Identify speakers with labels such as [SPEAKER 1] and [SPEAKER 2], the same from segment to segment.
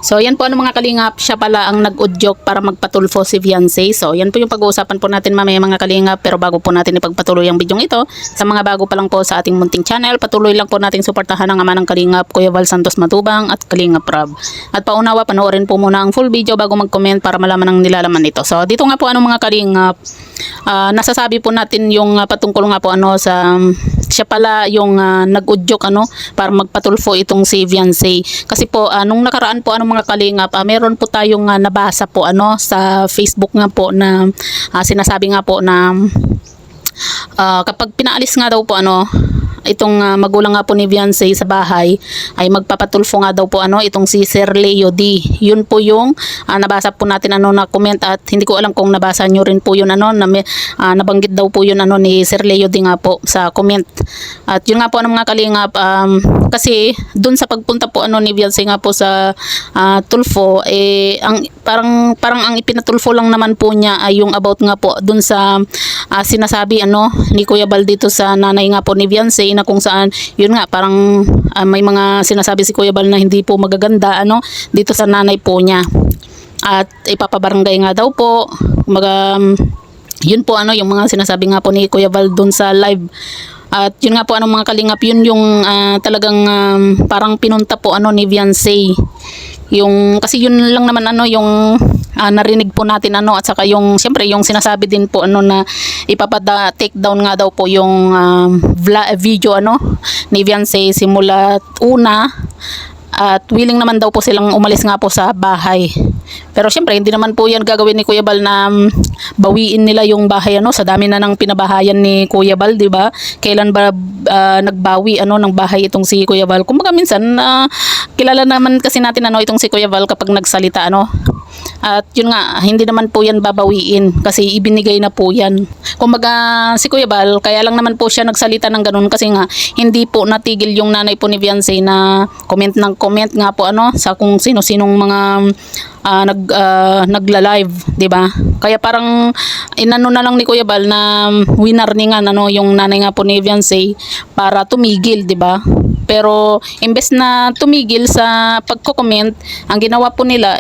[SPEAKER 1] So yan po ano mga kalingap, siya pala ang nag-udyok para magpatulfo si Viancy. So yan po yung pag-uusapan po natin mamaya mga kalingap. Pero bago po natin ipagpatuloy ang bidyong ito, sa mga bago pa lang po sa ating munting channel, patuloy lang po natin suportahan ang ama ng kalingap, Kuya Val Santos Matubang at Kalingap Rab. At paunawa, panoorin po muna ang full video bago mag-comment para malaman ang nilalaman nito. So dito nga po ano mga kalingap, nasasabi po natin yung patungkol nga po ano sa siya pala yung nag-udyok ano para magpatulfo itong si Viancy. Kasi po nung nakaraan po ano mga kalingap, meron po tayong nabasa po ano sa Facebook nga po na sinasabi nga po na kapag pinaalis nga daw po ano itong magulang nga po ni Viancy sa bahay, ay magpapatulfo nga daw po ano itong si Sir Leo D. Yun po yung nabasa po natin ano na comment, at hindi ko alam kung nabasa nyo rin po yun ano na nabanggit daw po yun ano ni Sir Leo D nga po sa comment. At yun nga po ano mga kalingap, kasi dun sa pagpunta po ano ni Viancy nga po sa tulfo, ang parang ang ipinatulfo lang naman po niya ay yung about nga po dun sa sinasabi ano ni Kuya Val dito sa nanay nga po ni Viancy, na kung saan yun nga parang may mga sinasabi si Kuya Val na hindi po magaganda ano dito sa nanay po niya, at ipapabarangay nga daw po yun po ano yung mga sinasabi nga po ni Kuya Val dun sa live. At yun nga po ano mga kalingap, yun yung talagang parang pinunta po ano ni Viancy. Yung kasi yun lang naman ano yung narinig po natin ano, at saka yung siyempre yung sinasabi din po ano na take down nga daw po yung video ano ni Viancy simula una, at willing naman daw po silang umalis nga po sa bahay. Pero syempre hindi naman po yan gagawin ni Kuya Val na bawiin nila yung bahay ano, sa dami na ng pinabahayan ni Kuya Val, di ba? Kailan ba nagbawi ano ng bahay itong si Kuya Val? Kumbaga minsan kilala naman kasi natin ano itong si Kuya Val kapag nagsalita ano. At yun nga, hindi naman po yan babawiin kasi ibinigay na po yan. Kumbaga si Kuya Val, kaya lang naman po siya nagsalita ng ganun kasi nga hindi po natigil yung nanay po ni Viancy na comment nga po ano sa kung sino-sinong mga nagla-live, 'di ba? Kaya parang inano na lang ni Kuya Val na winarningan ano yung nanay nga po ni Viancy para tumigil, 'di ba? Pero imbes na tumigil sa pagko-comment, ang ginawa po nila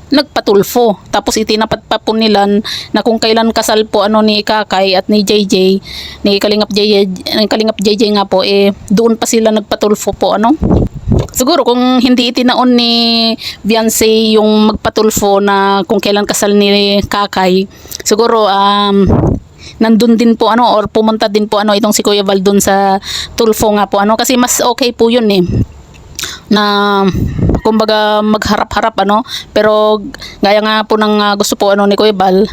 [SPEAKER 1] nagpatulfo. Tapos itinapat pa po nila na kung kailan kasal po ano ni Kakay at ni JJ, ni Kalingap JJ nga po, doon pa sila nagpatulfo po ano. Siguro kung hindi itinaon ni Viancy yung magpatulfo na kung kailan kasal ni Kakay, siguro nandun din po ano or pumunta din po ano itong si Kuya Val dun sa tulfo nga po ano, kasi mas okay po yun na kumbaga magharap-harap ano. Pero gaya nga po ng gusto po ano ni Kuya Val,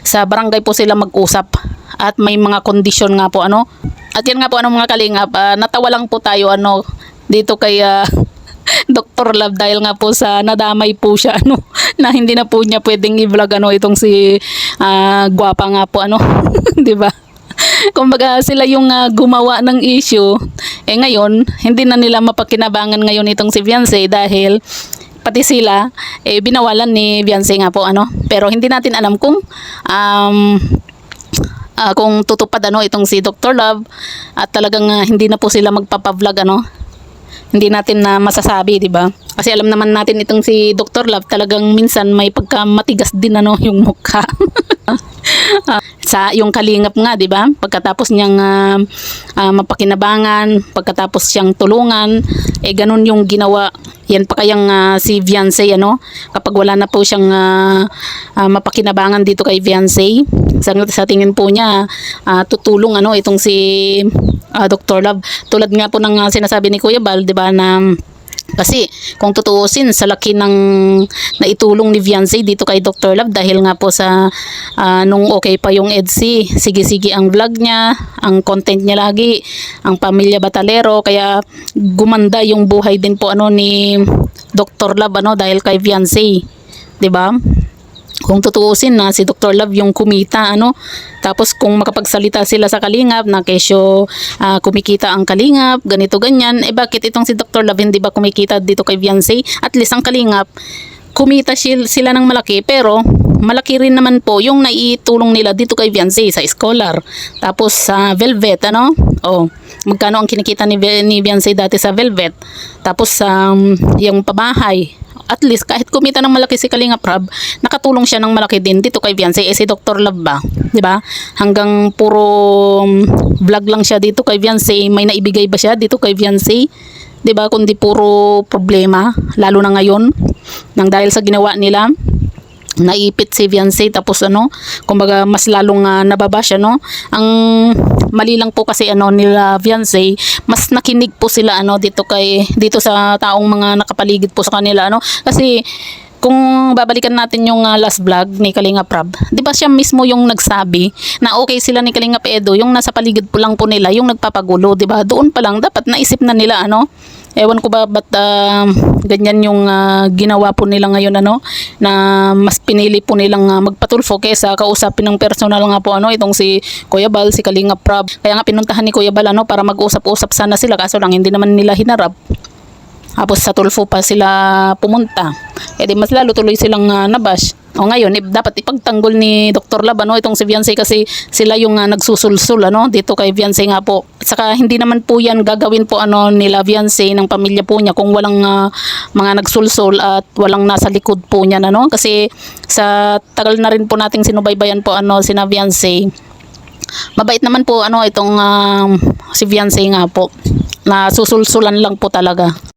[SPEAKER 1] sa barangay po sila mag-usap at may mga kondisyon nga po ano. At yan nga po ano mga kalingap, natawa lang po tayo ano dito kay Dr. Love dahil nga po sa nadamay po siya ano na hindi na po niya pwedeng i-vlog ano itong si gwapa nga po ano di ba? Kumbaga sila yung gumawa ng issue. Ngayon, hindi na nila mapakinabangan ngayon itong si Viancy dahil pati sila binawalan ni Viancy nga po ano. Pero hindi natin alam kung tutupad ano itong si Dr. Love at talagang hindi na po sila magpapa-vlog ano. Hindi natin na masasabi, di ba? Kasi alam naman natin itong si Dr. Love talagang minsan may pagkamatigas din ano yung mukha. Sa yung kalingap nga, di ba? Pagkatapos niyang mapakinabangan, pagkatapos siyang tulungan, ganun yung ginawa. Yan pa kayang si Viancy ano, kapag wala na po siyang mapakinabangan dito kay Viancy, sa tingin po niya tutulong ano itong si Dr. Love. Tulad nga po ng sinasabi ni Kuya Val, di ba, na kasi kung tutuusin sa laki ng naitulong ni Viancy dito kay Dr. Love dahil nga po sa nung okay pa yung EDSI, sige ang vlog niya, ang content niya lagi, ang pamilya Batalero, kaya gumanda yung buhay din po ano ni Dr. Love ano dahil kay Viancy, 'di ba? Kung tutuusin na si Dr. Love yung kumita ano, tapos kung makapagsalita sila sa Kalingap na kesyo kumikita ang Kalingap ganito ganyan, bakit itong si Dr. Love hindi ba kumikita dito kay Viancy? At least ang Kalingap kumita sila ng malaki, pero malaki rin naman po yung naitulong nila dito kay Viancy sa scholar, tapos sa Velvet ano. magkano ang kinikita ni Beyonce dati sa Velvet. Tapos yung pabahay. At least kahit kumita ng malaki si Kalinga Prab, nakatulong siya ng malaki din dito kay Beyonce. Si Dr. Love ba, 'di ba? Hanggang puro vlog lang siya dito kay Beyonce. May naibigay ba siya dito kay Beyonce? 'Di ba? Kundi puro problema, lalo na ngayon nang dahil sa ginawa nila. Naipit si Beyonce, tapos kumbaga mas lalong nababa siya, no? Ang mali lang po kasi nila Beyonce, mas nakinig po sila dito sa taong mga nakapaligid po sa kanila, kasi kung babalikan natin yung last vlog ni Kalinga Prab, di ba siya mismo yung nagsabi na okay sila ni Kalinga Edo, yung nasa paligid po lang po nila yung nagpapagulo, di ba? Doon pa lang dapat naisip na nila, ewan ko ba ba't ganyan yung ginawa po nila ngayon, na mas pinili po nilang magpatulfo kaysa kausapin ng personal nga po itong si Kuya Bal, si Kalinga Prab. Kaya nga pinuntahan ni Kuya Bal para mag-usap-usap sana sila, kaso lang hindi naman nila hinarap. Tapos sa tulfo pa sila pumunta. Di mas lalo tuloy silang nabash. O ngayon, dapat ipagtanggol ni Dr. Lab, itong si Beyonce, kasi sila yung nagsusulsul, dito kay Beyonce nga po. At saka hindi naman po yan gagawin po nila Beyonce, ng pamilya po niya, kung walang mga nagsulsul at walang nasa likod po niya, kasi sa tagal na rin po nating sinubaybayan po sina Beyonce. Mabait naman po itong si Beyonce nga po. Na susulsulan lang po talaga.